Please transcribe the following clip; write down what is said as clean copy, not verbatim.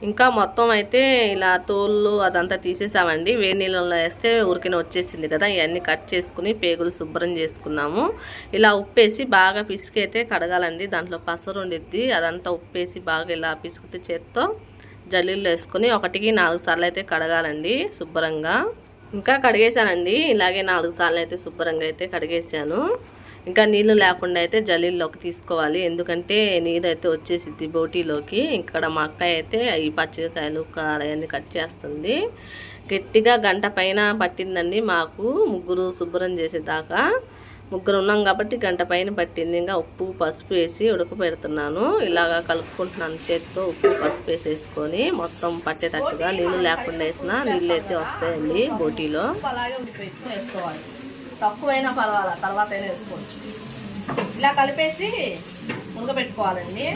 ఇంకా మొత్తం అయితే ఇలా తోళ్ళు అదంతా తీసేసామండి. వేడి నీళ్ళలో వేస్తే ఊరికనే వచ్చేసింది కదా. ఇవన్నీ కట్ చేసుకుని పేగులు శుభ్రం చేసుకున్నాము. ఇలా ఉప్పేసి బాగా పిసికైతే కడగాలండి. దాంట్లో పసరు ఉండిద్ది, అదంతా ఉప్పేసి బాగా ఇలా పిసుకుతే చేత్తో జల్లీల్లో వేసుకుని 1కి 4 సార్లు అయితే కడగాలండి శుభ్రంగా. ఇంకా కడిగేసానండి. ఇలాగే 4 సార్లు అయితే శుభ్రంగా అయితే కడిగేసాను. ఇంకా నీళ్ళు లేకుండా అయితే జల్లీల్లోకి తీసుకోవాలి, ఎందుకంటే నీరు అయితే వచ్చేసిద్ది బోటీలోకి. ఇక్కడ మా అక్కయ్య అయితే ఈ పచ్చికాయలు అవన్నీ కట్ చేస్తుంది. గట్టిగా గంట పైన పట్టిందండి మాకు ముగ్గురు శుభ్రం చేసేదాకా. ముగ్గురు ఉన్నాం కాబట్టి గంట పైన పట్టింది. ఇంకా ఉప్పు పసుపు వేసి ఉడకపెడుతున్నాను. ఇలాగా కలుపుకుంటున్నాను చేతితో. ఉప్పు పసుపు వేసేసుకొని మొత్తం పట్టేటట్టుగా, నీళ్ళు లేకుండా వేసినా నీళ్ళు అయితే వస్తాయండి బోటీలో. అలాగే ఉడికిపెట్టి వేసుకోవాలి, తక్కువైనా పర్వాలా తర్వాత అయినా వేసుకోవచ్చు. ఇలా కలిపేసి ఉడకబెట్టుకోవాలండి.